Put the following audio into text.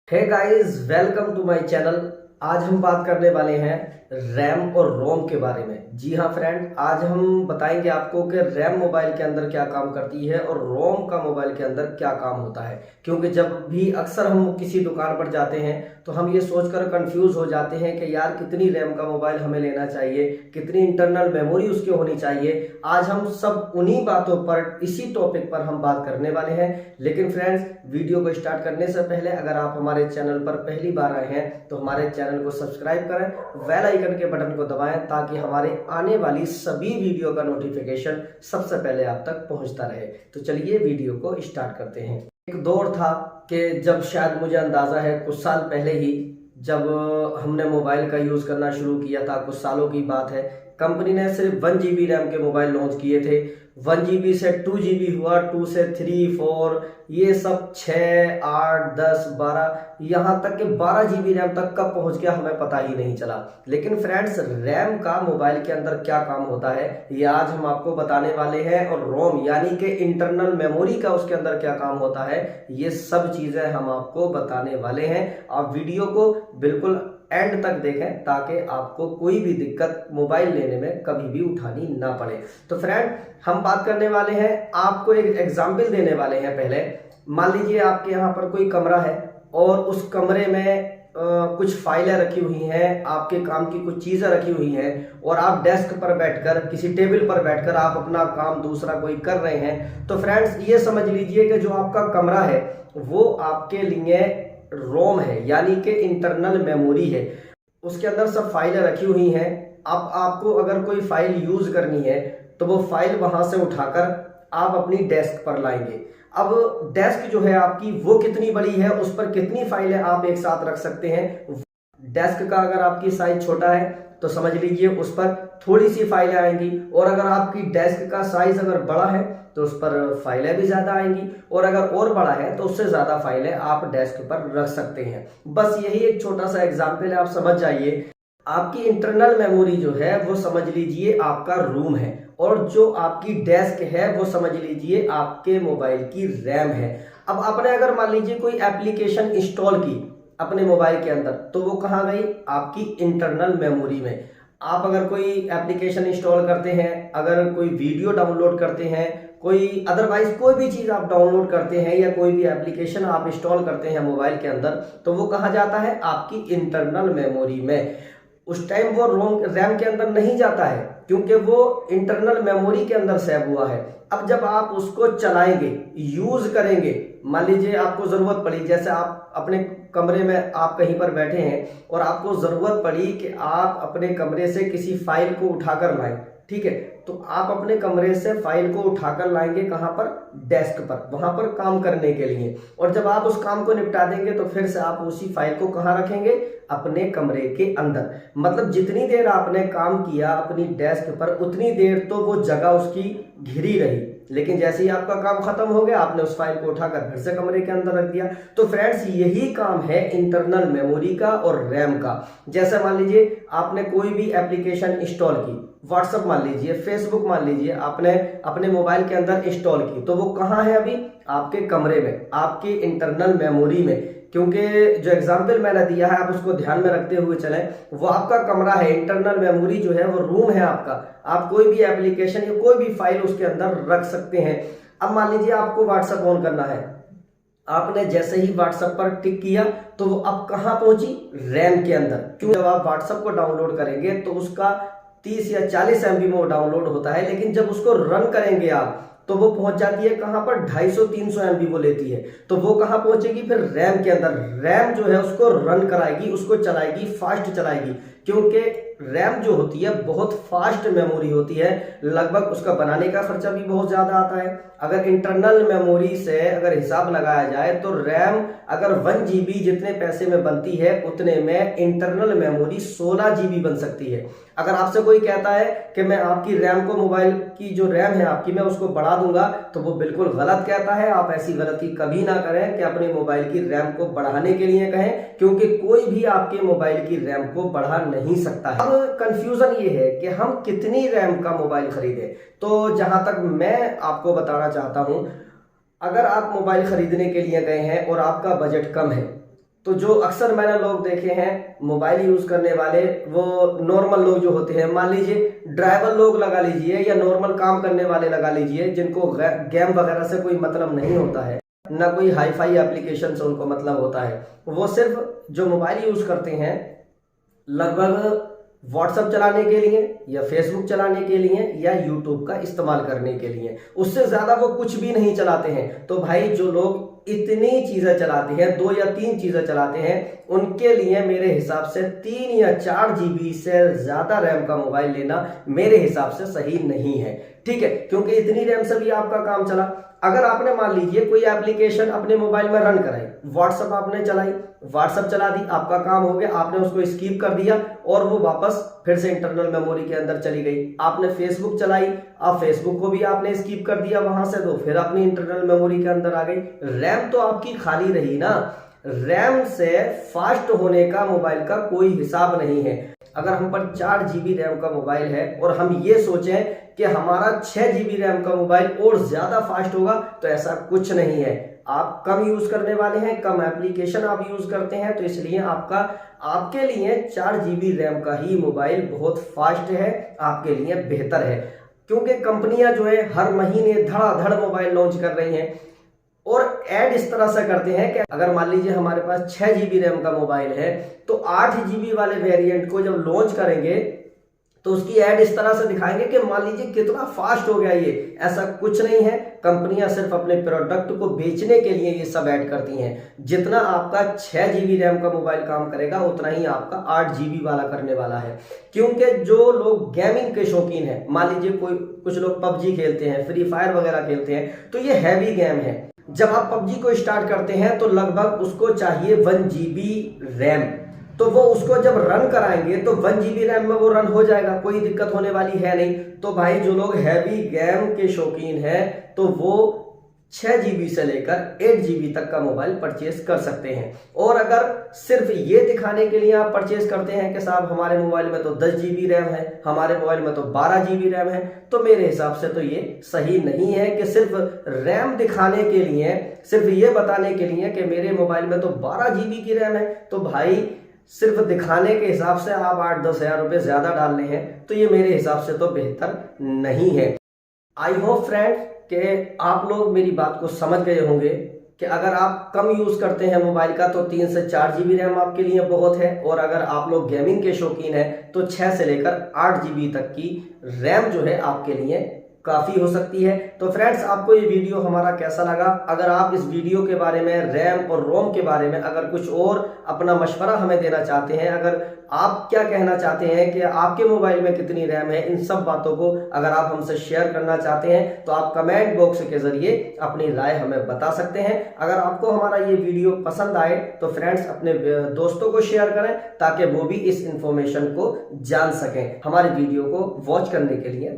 Hey guys, welcome to my channel. आज हम बात करने वाले हैं रैम और रोम के बारे में। जी हाँ फ्रेंड, आज हम बताएंगे आपको कि रैम मोबाइल के अंदर क्या काम करती है और रोम का मोबाइल के अंदर क्या काम होता है। क्योंकि जब भी अक्सर हम किसी दुकान पर जाते हैं तो हम ये सोचकर कंफ्यूज हो जाते हैं कि यार कितनी रैम का मोबाइल हमें लेना चाहिए, कितनी इंटरनल मेमोरी उसकी होनी चाहिए। आज हम सब उन्हीं बातों पर, इसी टॉपिक पर हम बात करने वाले हैं। लेकिन फ्रेंड्स, वीडियो को स्टार्ट करने से पहले अगर आप हमारे चैनल पर पहली बार आए हैं तो हमारे चैनल को सब्सक्राइब करें, बेल आइकन के बटन को दबाएं ताकि हमारे आने वाली सभी वीडियो का नोटिफिकेशन सबसे पहले आप तक पहुंचता रहे। तो चलिए वीडियो को स्टार्ट करते हैं। एक दौर था कि जब, शायद मुझे अंदाजा है कुछ साल पहले ही, जब हमने मोबाइल का यूज करना शुरू किया था, कुछ सालों की बात है, कंपनी ने सिर्फ 1 GB रैम के मोबाइल लॉन्च किए थे। 1 GB से 2 GB हुआ, 2 से 3, 4, ये सब 6, 8, 10, 12, यहाँ तक कि 12 GB रैम तक कब पहुंच गया हमें पता ही नहीं चला। लेकिन फ्रेंड्स, रैम का मोबाइल के अंदर क्या काम होता है ये आज हम आपको बताने वाले हैं, और रोम यानी कि इंटरनल मेमोरी का उसके अंदर क्या काम होता है ये सब चीजें हम आपको बताने वाले हैं। आप वीडियो को बिल्कुल एंड तक देखें ताकि आपको कोई भी दिक्कत मोबाइल लेने में कभी भी उठानी ना पड़े। तो फ्रेंड, हम बात करने वाले हैं, आपको एक एग्जाम्पल देने वाले हैं। पहले मान लीजिए आपके यहाँ पर कोई कमरा है और उस कमरे में कुछ फाइलें रखी हुई हैं, आपके काम की कुछ चीजें रखी हुई हैं, और आप डेस्क पर बैठकर, किसी टेबल पर बैठकर आप अपना काम दूसरा कोई कर रहे हैं। तो फ्रेंड्स, ये समझ लीजिए कि जो आपका कमरा है वो आपके लिए रोम है, यानी कि इंटरनल मेमोरी है। उसके अंदर सब फाइलें रखी हुई हैं। अब आपको अगर कोई फाइल यूज करनी है तो वो फाइल वहां से उठाकर आप अपनी डेस्क पर लाएंगे। अब डेस्क जो है आपकी वो कितनी बड़ी है, उस पर कितनी फाइलें आप एक साथ रख सकते हैं। डेस्क का अगर आपकी साइज छोटा है तो समझ लीजिए उस पर थोड़ी सी फाइलें आएंगी, और अगर आपकी डेस्क का साइज अगर बड़ा है तो उस पर फाइलें भी ज्यादा आएंगी, और अगर और बड़ा है तो उससे ज्यादा फाइलें आप डेस्क पर रख सकते हैं। बस यही एक छोटा सा एग्जाम्पल है, आप समझ जाइए। आपकी इंटरनल मेमोरी जो है वो समझ लीजिए आपका रूम है, और जो आपकी डेस्क है वो समझ लीजिए आपके मोबाइल की रैम है। अब आपने अगर मान लीजिए कोई एप्लीकेशन इंस्टॉल की अपने मोबाइल के अंदर, तो वो कहाँ गई? आपकी इंटरनल मेमोरी में। आप अगर कोई एप्लीकेशन इंस्टॉल करते हैं, अगर कोई वीडियो डाउनलोड करते हैं, कोई अदरवाइज कोई भी चीज आप डाउनलोड करते हैं, या कोई भी एप्लीकेशन आप इंस्टॉल करते हैं मोबाइल के अंदर, तो वो कहाँ जाता है? आपकी इंटरनल मेमोरी में। उस टाइम वो रैम के अंदर नहीं जाता है, क्योंकि वो इंटरनल मेमोरी के अंदर सेव हुआ है। अब जब आप उसको चलाएंगे, यूज करेंगे, मान लीजिए आपको जरूरत पड़ी, जैसे आप अपने कमरे में आप कहीं पर बैठे हैं और आपको जरूरत पड़ी कि आप अपने कमरे से किसी फाइल को उठाकर लाएं, ठीक है, तो आप अपने कमरे से फाइल को उठाकर लाएंगे कहां पर? डेस्क पर, वहां पर काम करने के लिए। और जब आप उस काम को निपटा देंगे तो फिर से आप उसी फाइल को कहां रखेंगे? अपने कमरे के अंदर। मतलब जितनी देर आपने काम किया अपनी डेस्क पर, उतनी देर तो वो जगह उसकी घिरी रही, लेकिन जैसे ही आपका काम खत्म हो गया आपने उस फाइल को उठाकर फिर से कमरे के अंदर रख दिया। तो फ्रेंड्स, यही काम है इंटरनल मेमोरी का और रैम का। जैसे मान लीजिए आपने कोई भी एप्लीकेशन इंस्टॉल की, व्हाट्सएप मान लीजिए, फेसबुक मान लीजिए, आपने अपने मोबाइल के अंदर इंस्टॉल की, तो वो कहाँ है? अभी आपके कमरे में, आपकी इंटरनल मेमोरी में। क्योंकि जो एग्जाम्पल मैंने दिया है आप उसको ध्यान में रखते हुए चलें, वो आपका कमरा है, इंटरनल मेमोरी जो है वो रूम है आपका। आप कोई भी एप्लीकेशन या कोई भी फाइल उसके अंदर रख सकते हैं। अब मान लीजिए आपको व्हाट्सएप ऑन करना है, आपने जैसे ही व्हाट्सएप पर टिक किया तो वो अब कहां पहुंची? रैम के अंदर। क्यों? जब आप व्हाट्सएप को डाउनलोड करेंगे तो उसका 30 या 40 MB में वो डाउनलोड होता है, लेकिन जब उसको रन करेंगे आप तो वो पहुंच जाती है कहां पर? 250-300 MB वो लेती है। तो वो कहां पहुंचेगी? फिर रैम के अंदर। रैम जो है उसको रन कराएगी, उसको चलाएगी, फास्ट चलाएगी, क्योंकि रैम जो होती है बहुत फास्ट मेमोरी होती है। लगभग उसका बनाने का खर्चा भी बहुत ज्यादा आता है। अगर इंटरनल मेमोरी से अगर हिसाब लगाया जाए तो रैम अगर 1 GB जितने पैसे में बनती है, उतने में इंटरनल मेमोरी 16 GB बन सकती है। अगर आपसे कोई कहता है कि मैं आपकी रैम को, मोबाइल की जो रैम है आपकी, मैं उसको बढ़ा दूंगा, तो वो बिल्कुल गलत कहता है। आप ऐसी गलती कभी ना करें कि अपने मोबाइल की रैम को बढ़ाने के लिए कहें, क्योंकि कोई भी आपके मोबाइल की रैम को बढ़ा नहीं सकता है। अब कंफ्यूजन ये है कि हम कितनी रैम का मोबाइल खरीदें। तो जहां तक मैं आपको बताना चाहता हूं, अगर आप मोबाइल खरीदने के लिए गए हैं और आपका बजट कम है, तो जो अक्सर मैंने लोग देखे हैं मोबाइल यूज करने वाले, वो नॉर्मल लोग जो होते हैं, मान लीजिए ड्राइवर लोग लगा लीजिए या नॉर्मल काम करने वाले लगा लीजिए, जिनको गेम वगैरह से कोई मतलब नहीं होता है, ना कोई हाई फाई एप्लीकेशन से उनको मतलब होता है, वो सिर्फ जो मोबाइल यूज करते हैं लगभग व्हाट्सएप चलाने के लिए या फेसबुक चलाने के लिए या यूट्यूब का इस्तेमाल करने के लिए, उससे ज्यादा वो कुछ भी नहीं चलाते हैं। तो भाई जो लोग इतनी चीजें चलाते हैं, 2 या 3 चीजें चलाते हैं, उनके लिए मेरे हिसाब से 3 या 4 जीबी से ज्यादा रैम का मोबाइल लेना मेरे हिसाब से सही नहीं है। ठीक है, क्योंकि इतनी रैम से भी आपका काम चला। अगर आपने मान लीजिए कोई एप्लीकेशन अपने मोबाइल में रन कराई, व्हाट्सएप आपने चलाई, व्हाट्सएप चला दी, आपका काम हो गया, आपने उसको स्किप कर दिया और वो वापस फिर से इंटरनल मेमोरी के अंदर चली गई। आपने फेसबुक चलाई, अब फेसबुक को भी आपने स्किप कर दिया वहां से, तो फिर अपनी इंटरनल मेमोरी के अंदर आ गई। रैम तो आपकी खाली रही ना। रैम से फास्ट होने का मोबाइल का कोई हिसाब नहीं है। अगर हम पर 4 जीबी रैम का मोबाइल है और हम ये सोचें कि हमारा 6 जीबी रैम का मोबाइल और ज्यादा फास्ट होगा, तो ऐसा कुछ नहीं है। आप कम यूज करने वाले हैं, कम एप्लीकेशन आप यूज करते हैं, तो इसलिए आपके लिए 4 जीबी रैम का ही मोबाइल बहुत फास्ट है, आपके लिए बेहतर है। क्योंकि कंपनियां जो है हर महीने धड़ाधड़ मोबाइल लॉन्च कर रही हैं और ऐड इस तरह से करते हैं कि अगर मान लीजिए हमारे पास 6 जीबी रैम का मोबाइल है, तो 8 जीबी वाले वेरिएंट को जब लॉन्च करेंगे तो उसकी ऐड इस तरह से दिखाएंगे कि मान लीजिए कितना फास्ट हो गया ये। ऐसा कुछ नहीं है, कंपनियां सिर्फ अपने प्रोडक्ट को बेचने के लिए ये सब ऐड करती हैं। जितना आपका 6 जीबी रैम का मोबाइल काम करेगा, उतना ही आपका 8 जीबी वाला करने वाला है। क्योंकि जो लोग गेमिंग के शौकीन हैं, मान लीजिए कुछ लोग पबजी खेलते हैं, फ्री फायर वगैरह खेलते हैं, तो ये हैवी गेम है। जब आप पबजी को स्टार्ट करते हैं तो लगभग उसको चाहिए 1 जीबी रैम, तो वो उसको जब रन कराएंगे तो 1 जीबी रैम में वो रन हो जाएगा, कोई दिक्कत होने वाली है नहीं। तो भाई जो लोग हैवी गेम के शौकीन हैं, तो वो 6 जीबी से लेकर 8 जीबी तक का मोबाइल परचेज कर सकते हैं। और अगर सिर्फ ये दिखाने के लिए आप परचेज करते हैं कि साहब हमारे मोबाइल में तो 10 जीबी रैम है, हमारे मोबाइल में तो 12 जीबी रैम है, तो मेरे हिसाब से तो ये सही नहीं है कि सिर्फ रैम दिखाने के लिए, सिर्फ ये बताने के लिए कि मेरे मोबाइल में तो 12 जीबी की रैम है, तो भाई सिर्फ दिखाने के हिसाब से आप 8-10 हज़ार रुपये ज्यादा डाल रहे हैं, तो ये मेरे हिसाब से तो बेहतर नहीं है। आई होप फ्रेंड कि आप लोग मेरी बात को समझ गए होंगे कि अगर आप कम यूज करते हैं मोबाइल का तो 3 से 4 जीबी रैम आपके लिए बहुत है, और अगर आप लोग गेमिंग के शौकीन हैं तो 6 से लेकर 8 जीबी तक की रैम जो है आपके लिए काफी हो सकती है। तो फ्रेंड्स, आपको ये वीडियो हमारा कैसा लगा? अगर आप इस वीडियो के बारे में, रैम और रोम के बारे में अगर कुछ और अपना मशवरा हमें देना चाहते हैं, अगर आप क्या कहना चाहते हैं कि आपके मोबाइल में कितनी रैम है, इन सब बातों को अगर आप हमसे शेयर करना चाहते हैं तो आप कमेंट बॉक्स के जरिए अपनी राय हमें बता सकते हैं। अगर आपको हमारा ये वीडियो पसंद आए तो फ्रेंड्स अपने दोस्तों को शेयर करें ताकि वो भी इस इंफॉर्मेशन को जान सकें। हमारे वीडियो को वॉच करने के लिए